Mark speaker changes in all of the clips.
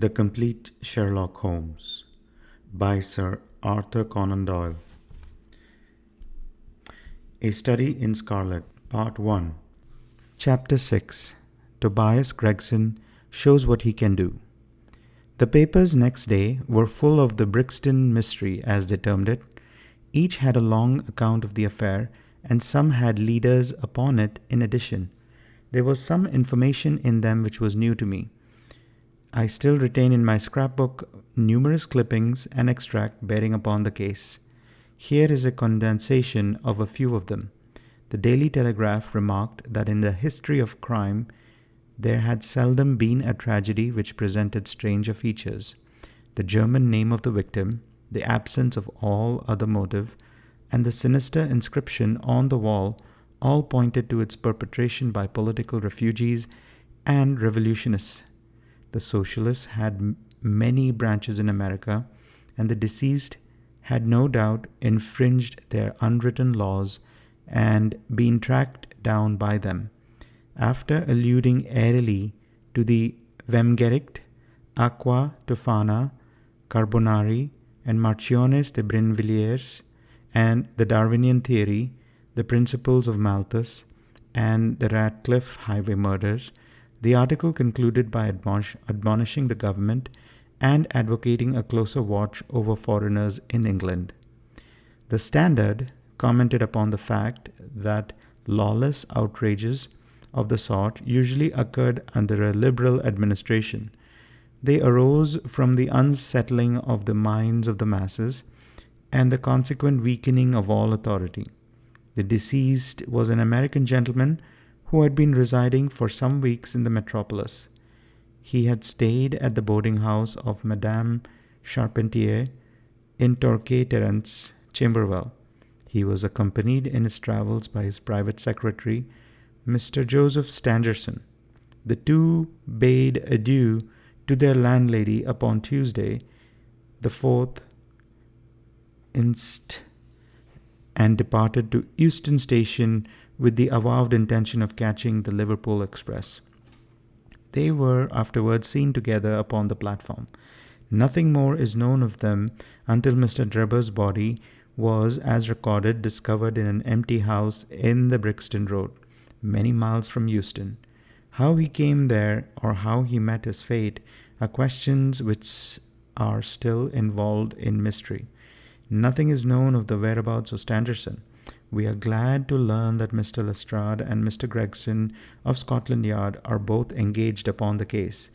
Speaker 1: The Complete Sherlock Holmes by Sir Arthur Conan Doyle. A Study in Scarlet, Part 1. Chapter 6. Tobias Gregson shows what he can do. The papers next day were full of the Brixton mystery, as they termed it. Each had a long account of the affair, and some had leaders upon it in addition. There was some information in them which was new to me. I still retain in my scrapbook numerous clippings and extract bearing upon the case. Here is a condensation of a few of them. The Daily Telegraph remarked that in the history of crime there had seldom been a tragedy which presented stranger features. The German name of the victim, the absence of all other motive, and the sinister inscription on the wall all pointed to its perpetration by political refugees and revolutionists. The socialists had many branches in America, and the deceased had no doubt infringed their unwritten laws and been tracked down by them. After alluding airily to the Vemgericht, Aqua Tofana, Carbonari, and Marchiones de Brinvilliers, and the Darwinian theory, the principles of Malthus, and the Ratcliffe highway murders, the article concluded by admonishing the government and advocating a closer watch over foreigners in England. The Standard commented upon the fact that lawless outrages of the sort usually occurred under a liberal administration. They arose from the unsettling of the minds of the masses and the consequent weakening of all authority. The deceased was an American gentleman who had been residing for some weeks in the metropolis. He had stayed at the boarding house of Madame Charpentier in Torquay Terrace, Camberwell. He was accompanied in his travels by his private secretary, Mr. Joseph Stangerson. The two bade adieu to their landlady upon Tuesday, the 4th inst., and departed to Euston Station with the avowed intention of catching the Liverpool express. They were afterwards seen together upon the platform. Nothing more is known of them until Mr. Drebber's body was, as recorded, discovered in an empty house in the Brixton Road, many miles from Euston. How he came there, or how he met his fate, are questions which are still involved in mystery. Nothing is known of the whereabouts of Stangerson. We are glad to learn that Mr. Lestrade and Mr. Gregson of Scotland Yard are both engaged upon the case,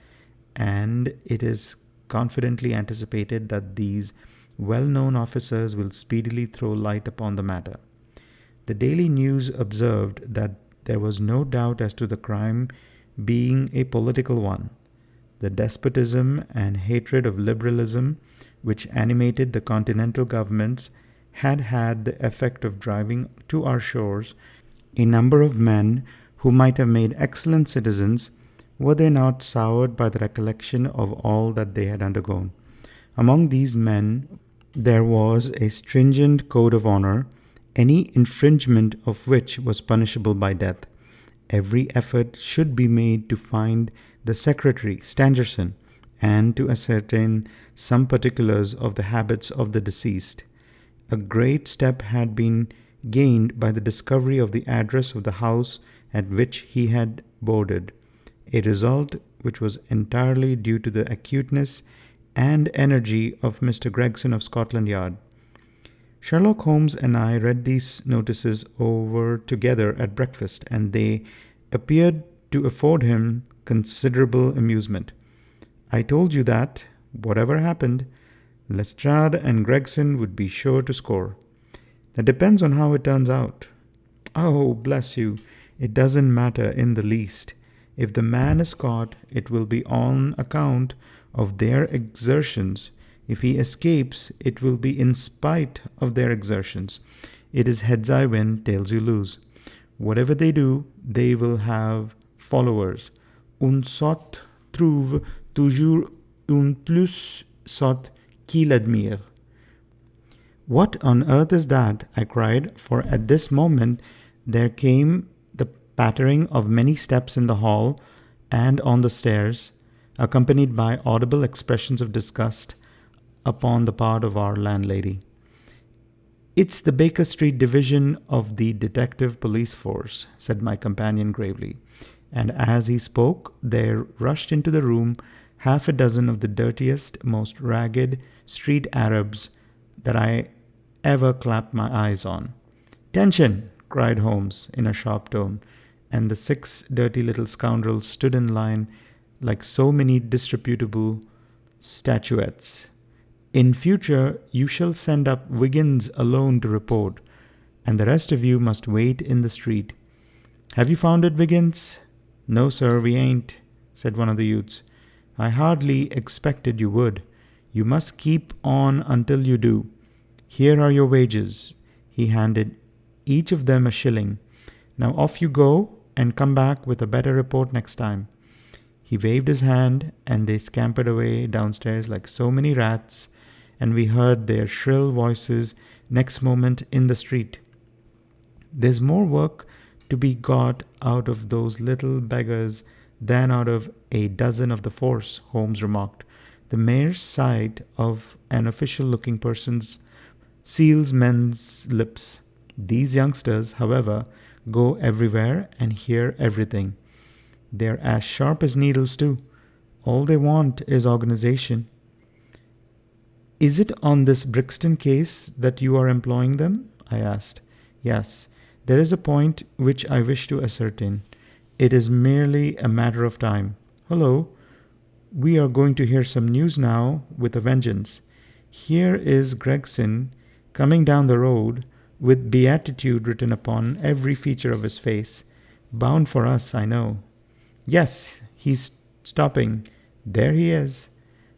Speaker 1: and it is confidently anticipated that these well-known officers will speedily throw light upon the matter. The Daily News observed that there was no doubt as to the crime being a political one. The despotism and hatred of liberalism which animated the continental governments had the effect of driving to our shores a number of men who might have made excellent citizens, were they not soured by the recollection of all that they had undergone. Among these men there was a stringent code of honor, any infringement of which was punishable by death. Every effort should be made to find the secretary, Stangerson, and to ascertain some particulars of the habits of the deceased. A great step had been gained by the discovery of the address of the house at which he had boarded, a result which was entirely due to the acuteness and energy of Mr. Gregson of Scotland Yard. Sherlock Holmes and I read these notices over together at breakfast, and they appeared to afford him considerable amusement. I told you that, whatever happened, Lestrade and Gregson would be sure to score. That depends on how it turns out. Oh, bless you, it doesn't matter in the least. If the man is caught, it will be on account of their exertions. If he escapes, it will be in spite of their exertions. It is heads I win, tails you lose. Whatever they do, they will have followers. Un sot trouve toujours un plus sot qui l'admire. What on earth is that? I cried, for at this moment there came the pattering of many steps in the hall and on the stairs. accompanied by audible expressions of disgust upon the part of our landlady. "It's the Baker Street division of the Detective Police Force," said my companion gravely. And as he spoke, there rushed into the room half a dozen of the dirtiest, most ragged street Arabs that I ever clapped my eyes on. "Tension!" cried Holmes in a sharp tone, and the 6 dirty little scoundrels stood in line like so many disreputable statuettes. "In future, you shall send up Wiggins alone to report, and the rest of you must wait in the street. Have you found it, Wiggins?" "No, sir, we ain't," said one of the youths. "I hardly expected you would. You must keep on until you do. Here are your wages." He handed each of them a shilling. "Now off you go, and come back with a better report next time." He waved his hand, and they scampered away downstairs like so many rats, and we heard their shrill voices next moment in the street. "There's more work to be got out of those little beggars than out of a dozen of the force," Holmes remarked. "The mere sight of an official-looking person seals men's lips. These youngsters, however, go everywhere and hear everything. They're as sharp as needles, too. All they want is organization." "Is it on this Brixton case that you are employing them?" I asked. "Yes. There is a point which I wish to ascertain. It is merely a matter of time. Hullo! We are going to hear some news now with a vengeance. Here is Gregson coming down the road with beatitude written upon every feature of his face. Bound for us, I know. Yes, he's stopping. There he is."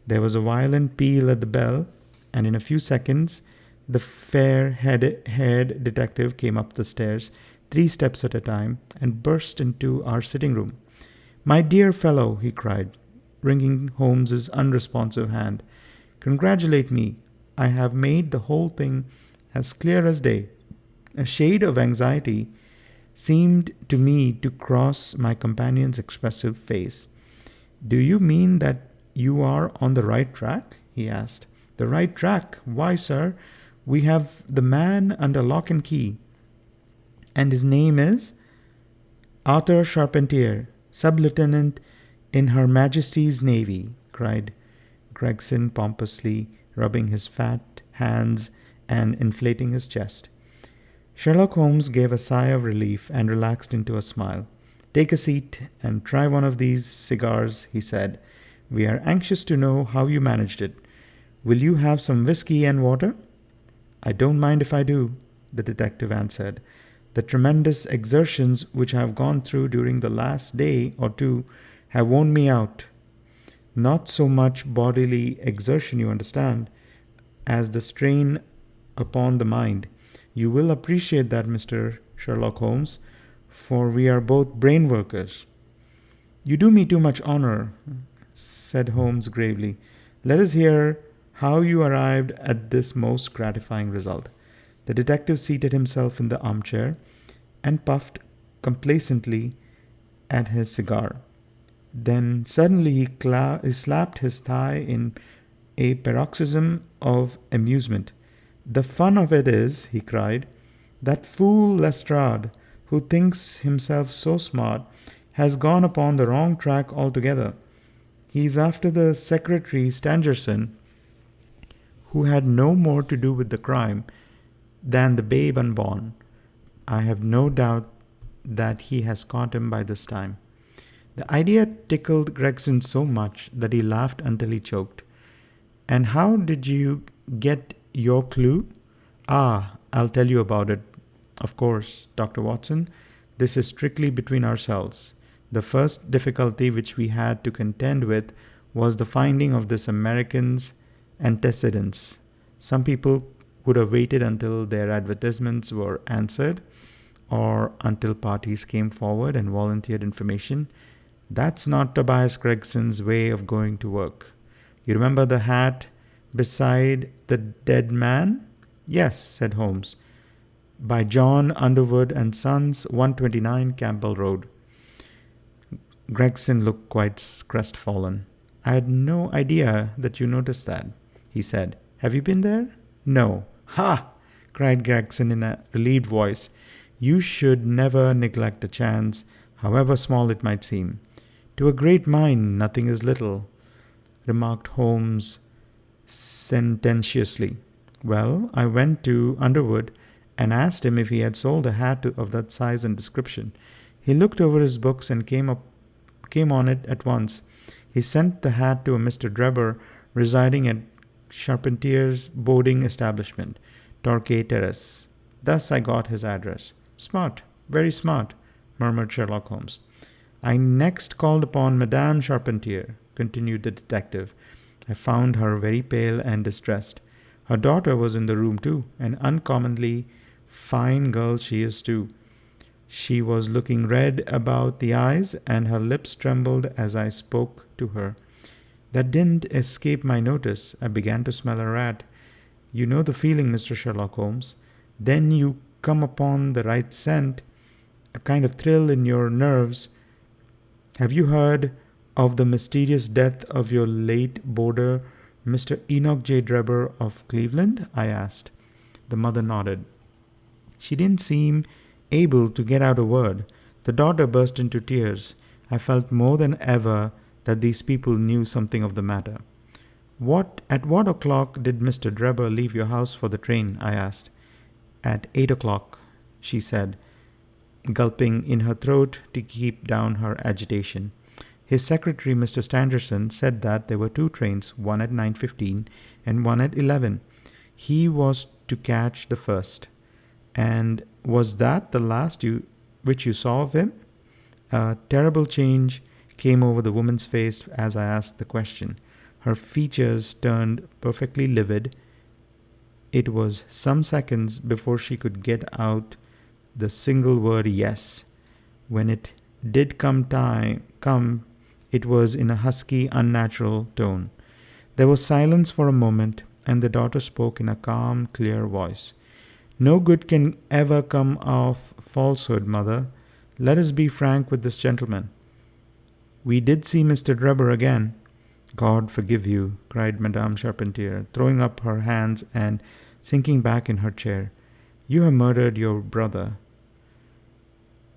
Speaker 1: There was a violent peal at the bell, and in a few seconds the fair-haired detective came up the stairs, 3 steps at a time, and burst into our sitting room. "My dear fellow," he cried, wringing Holmes's unresponsive hand, "congratulate me. I have made the whole thing as clear as day." A shade of anxiety seemed to me to cross my companion's expressive face. "Do you mean that you are on the right track?" he asked. "The right track? Why, sir, we have the man under lock and key." "And his name is?" "Arthur Charpentier, sub-lieutenant in Her Majesty's Navy," cried Gregson pompously, rubbing his fat hands and inflating his chest. Sherlock Holmes gave a sigh of relief and relaxed into a smile. "Take a seat and try one of these cigars," he said. "We are anxious to know how you managed it. Will you have some whiskey and water?" "I don't mind if I do," the detective answered. "The tremendous exertions which I have gone through during the last day or two have worn me out. Not so much bodily exertion, you understand, as the strain upon the mind. You will appreciate that, Mr. Sherlock Holmes, for we are both brain workers." "You do me too much honor," said Holmes gravely. "Let us hear how you arrived at this most gratifying result." The detective seated himself in the armchair and puffed complacently at his cigar. Then suddenly he slapped his thigh in a paroxysm of amusement. "The fun of it is," he cried, "that fool Lestrade, who thinks himself so smart, has gone upon the wrong track altogether. He's after the secretary Stangerson, who had no more to do with the crime than the babe unborn. I have no doubt that he has caught him by this time." The idea tickled Gregson so much that he laughed until he choked. "And how did you get your clue?" "Ah, I'll tell you about it. Of course, Dr. Watson, this is strictly between ourselves. The first difficulty which we had to contend with was the finding of this American's antecedents. Some people would have waited until their advertisements were answered, or until parties came forward and volunteered information. That's not Tobias Gregson's way of going to work. You remember the hat beside the dead man?" "Yes," said Holmes. "By John Underwood and Sons, 129 Campbell Road." Gregson looked quite crestfallen. I had no idea that you noticed that, he said. Have you been there? No. Ha! Cried Gregson in a relieved voice. You should never neglect a chance, however small it might seem. To a great mind, nothing is little, remarked Holmes sententiously. Well, I went to Underwood and asked him if he had sold a hat of that size and description. He looked over his books and came on it at once. He sent the hat to a Mr. Drebber residing at Charpentier's boarding establishment, Torquay Terrace. Thus I got his address. Smart, very smart, murmured Sherlock Holmes. I next called upon Madame Charpentier, continued the detective. I found her very pale and distressed. Her daughter was in the room too, an uncommonly fine girl she is too. She was looking red about the eyes, and her lips trembled as I spoke to her. That didn't escape my notice. I began to smell a rat. You know the feeling, Mr. Sherlock Holmes. Then you come upon the right scent, a kind of thrill in your nerves. Have you heard of the mysterious death of your late boarder, Mr. Enoch J. Drebber of Cleveland? I asked. The mother nodded. She didn't seem able to get out a word. The daughter burst into tears. I felt more than ever that these people knew something of the matter. At what o'clock did Mr. Drebber leave your house for the train? I asked. At 8 o'clock, she said, gulping in her throat to keep down her agitation. His secretary, Mr. Stangerson, said that there were two trains, one at 9:15 and one at 11. He was to catch the first. And was that the last which you saw of him? A terrible change came over the woman's face as I asked the question. Her features turned perfectly livid. It was some seconds before she could get out the single word yes. When it did come, it was in a husky, unnatural tone. There was silence for a moment, and the daughter spoke in a calm, clear voice. No good can ever come of falsehood, mother. Let us be frank with this gentleman. We did see Mr. Drebber again. God forgive you, cried Madame Charpentier, throwing up her hands and sinking back in her chair. You have murdered your brother.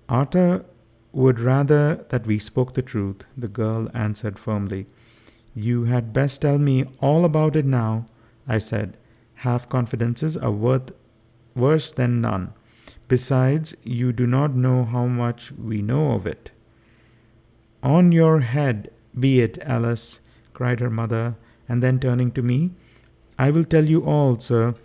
Speaker 1: Arthur would rather that we spoke the truth, the girl answered firmly. You had best tell me all about it now, I said. Half confidences are worse than none. Besides, you do not know how much we know of it. On your head be it, Alice, cried her mother, and then turning to me, I will tell you all, sir.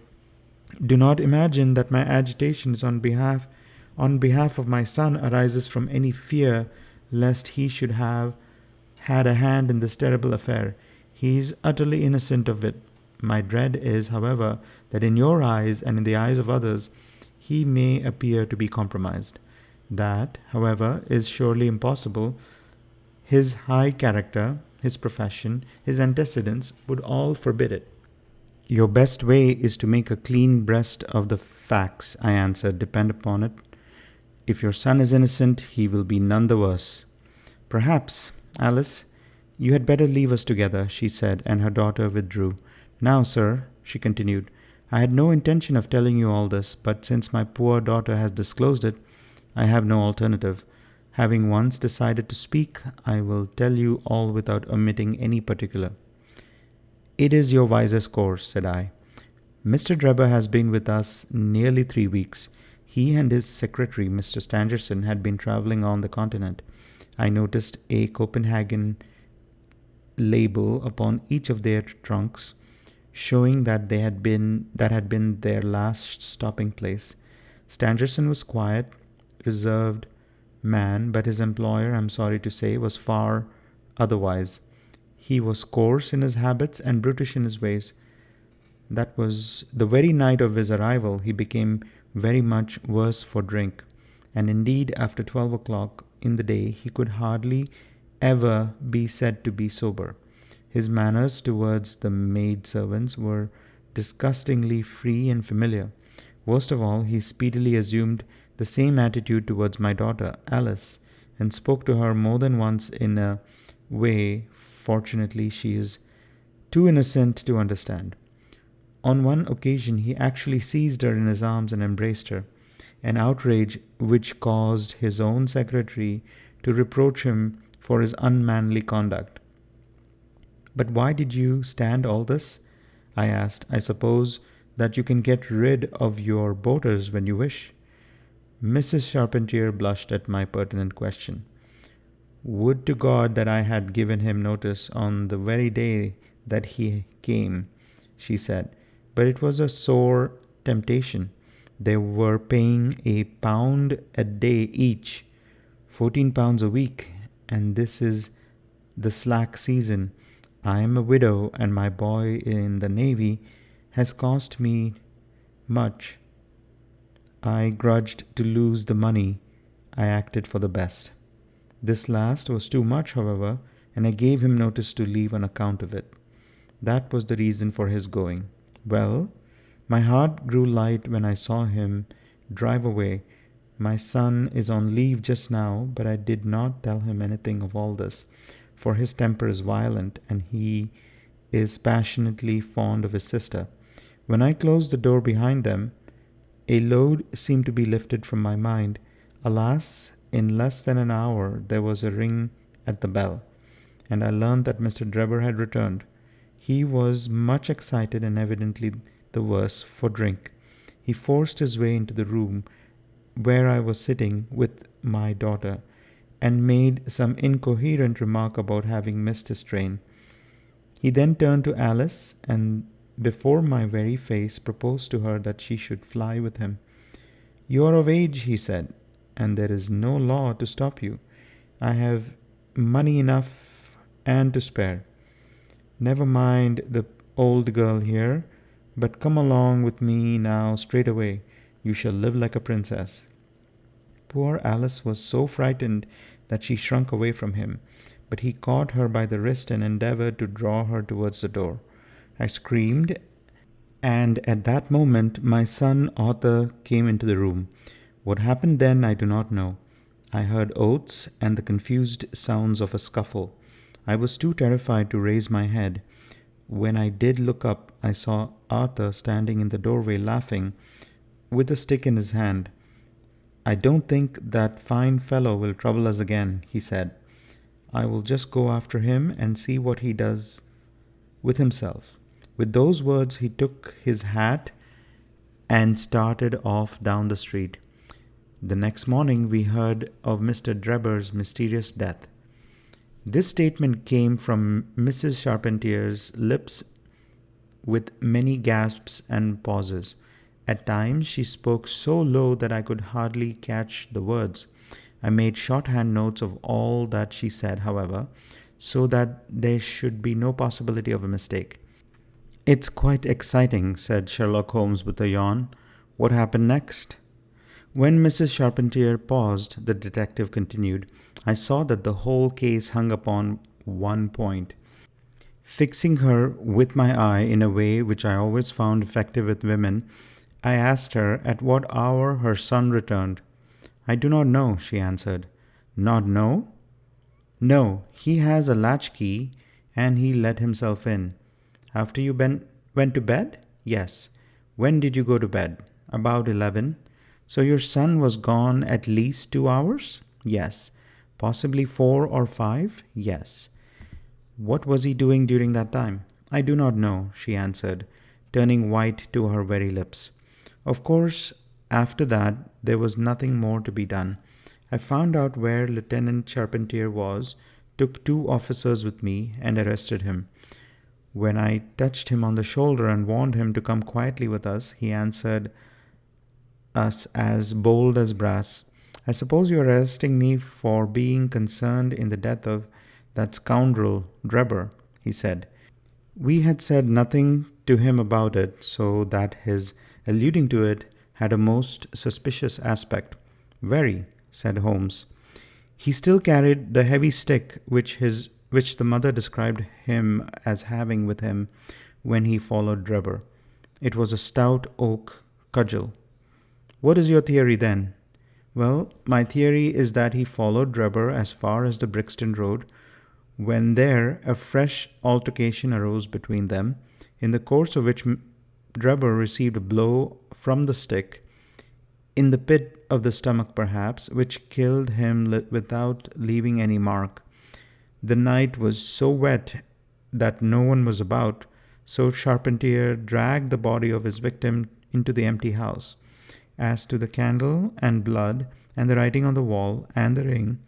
Speaker 1: Do not imagine that my agitation is on behalf of my son arises from any fear lest he should have had a hand in this terrible affair. He is utterly innocent of it. My dread is, however, that in your eyes and in the eyes of others, he may appear to be compromised. That, however, is surely impossible. His high character, his profession, his antecedents would all forbid it. Your best way is to make a clean breast of the facts, I answered. Depend upon it. If your son is innocent, he will be none the worse. Perhaps, Alice, you had better leave us together, she said, and her daughter withdrew. Now, sir, she continued, I had no intention of telling you all this, but since my poor daughter has disclosed it, I have no alternative. Having once decided to speak, I will tell you all without omitting any particular. It is your wisest course, said I. Mr. Drebber has been with us nearly 3 weeks. He and his secretary, Mr. Stangerson, had been traveling on the continent. I noticed a Copenhagen label upon each of their trunks, showing that had been their last stopping place. Stangerson was quiet, reserved man, but his employer, I'm sorry to say, was far otherwise. He was coarse in his habits and brutish in his ways. That was the very night of his arrival. He became very much worse for drink, and indeed after 12 o'clock in the day he could hardly ever be said to be sober. His manners towards the maid-servants were disgustingly free and familiar. Worst of all, he speedily assumed the same attitude towards my daughter, Alice, and spoke to her more than once in a way Fortunately, she is too innocent to understand. On one occasion, he actually seized her in his arms and embraced her, an outrage which caused his own secretary to reproach him for his unmanly conduct. "But why did you stand all this?" I asked. "I suppose that you can get rid of your boarders when you wish." Mrs. Charpentier blushed at my pertinent question. "Would to God that I had given him notice on the very day that he came," she said. "But it was a sore temptation. They were paying £1 a day each, £14 a week, and this is the slack season. I am a widow, and my boy in the Navy has cost me much. I grudged to lose the money. I acted for the best. This last was too much, however, and I gave him notice to leave on account of it. That was the reason for his going. Well, my heart grew light when I saw him drive away. My son is on leave just now, but I did not tell him anything of all this, for his temper is violent, and he is passionately fond of his sister. When I closed the door behind them, a load seemed to be lifted from my mind. Alas, in less than an hour there was a ring at the bell, and I learned that Mr. Drebber had returned. He was much excited and evidently the worse for drink. He forced his way into the room where I was sitting with my daughter, and made some incoherent remark about having missed his train. He then turned to Alice, and before my very face proposed to her that she should fly with him. "You are of age," he said, "and there is no law to stop you. I have money enough and to spare. Never mind the old girl here, but come along with me now straight away. You shall live like a princess." Poor Alice was so frightened that she shrunk away from him, but he caught her by the wrist and endeavored to draw her towards the door. I screamed, and at that moment my son Arthur came into the room. What happened then I do not know. I heard oaths and the confused sounds of a scuffle. I was too terrified to raise my head. When I did look up, I saw Arthur standing in the doorway laughing, with a stick in his hand. "I don't think that fine fellow will trouble us again," he said. "I will just go after him and see what he does with himself." With those words, he took his hat and started off down the street. The next morning, we heard of Mr. Drebber's mysterious death. This statement came from Mrs. Charpentier's lips with many gasps and pauses. At times, she spoke so low that I could hardly catch the words. I made shorthand notes of all that she said, however, so that there should be no possibility of a mistake. "It's quite exciting," said Sherlock Holmes with a yawn. "What happened next?" When Mrs. Charpentier paused, the detective continued, "I saw that the whole case hung upon one point. Fixing her with my eye in a way which I always found effective with women, I asked her at what hour her son returned. 'I do not know,' she answered. 'Not know?' 'No, he has a latchkey, and he let himself in.' 'After you went to bed?' 'Yes.' 'When did you go to bed?' 'About 11. So your son was gone at least 2 hours?' 'Yes.' 'Possibly 4 or 5? "'Yes.' 'What was he doing during that time?' 'I do not know,' she answered, turning white to her very lips. Of course, after that, there was nothing more to be done. I found out where Lieutenant Charpentier was, took 2 officers with me, and arrested him. When I touched him on the shoulder and warned him to come quietly with us, he answered us as bold as brass. 'I suppose you are arresting me for being concerned in the death of that scoundrel Drebber,' he said. We had said nothing to him about it, so that his alluding to it had a most suspicious aspect. 'Very,' said Holmes. He still carried the heavy stick which the mother described him as having with him when he followed Drebber. It was a stout oak cudgel. 'What is your theory then?' 'Well, my theory is that he followed Drebber as far as the Brixton Road, When there, a fresh altercation arose between them, in the course of which Drebber received a blow from the stick, in the pit of the stomach perhaps, which killed him without leaving any mark. The night was so wet that no one was about, so Charpentier dragged the body of his victim into the empty house. As to the candle and blood and the writing on the wall and the ring,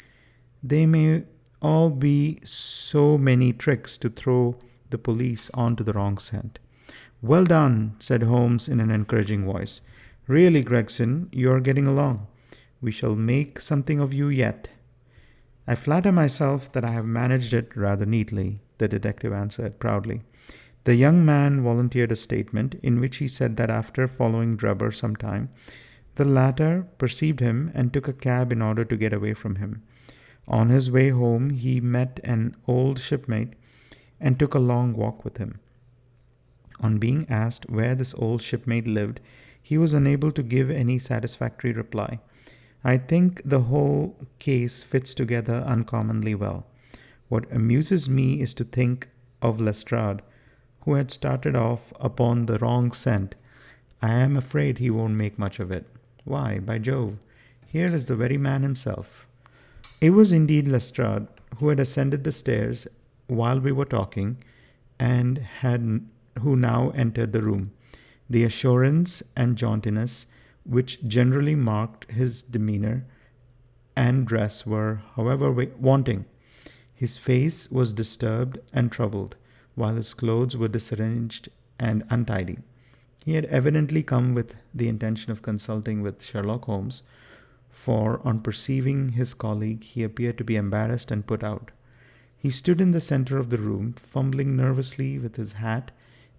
Speaker 1: they may all be so many tricks to throw the police onto the wrong scent. "Well done," said Holmes in an encouraging voice. "Really, Gregson, you are getting along. We shall make something of you yet." "I flatter myself that I have managed it rather neatly," the detective answered proudly. The young man volunteered a statement in which he said that after following Drebber some time, the latter perceived him and took a cab in order to get away from him. On his way home, he met an old shipmate and took a long walk with him. On being asked where this old shipmate lived, he was unable to give any satisfactory reply. "I think the whole case fits together uncommonly well. What amuses me is to think of Lestrade, who had started off upon the wrong scent. I am afraid he won't make much of it. Why, by Jove, here is the very man himself." It was indeed Lestrade, who had ascended the stairs while we were talking, and who now entered the room. The assurance and jauntiness which generally marked his demeanor and dress were, however, wanting. His face was disturbed and troubled, while his clothes were disarranged and untidy. He had evidently come with the intention of consulting with Sherlock Holmes, for on perceiving his colleague, he appeared to be embarrassed and put out. He stood in the center of the room, fumbling nervously with his hat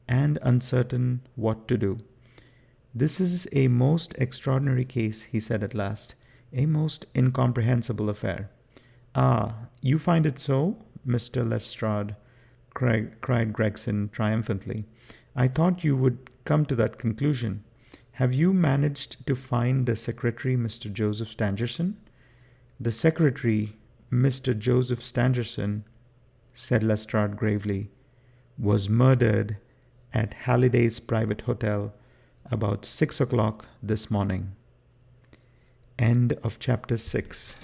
Speaker 1: and uncertain what to do. "This is a most extraordinary case," he said at last, "a most incomprehensible affair." "Ah, you find it so, Mr. Lestrade?" cried Gregson triumphantly. "I thought you would come to that conclusion. Have you managed to find the secretary, Mr. Joseph Stangerson?" "The secretary, Mr. Joseph Stangerson," said Lestrade gravely, "was murdered at Halliday's private hotel about 6 o'clock this morning." End of chapter 6.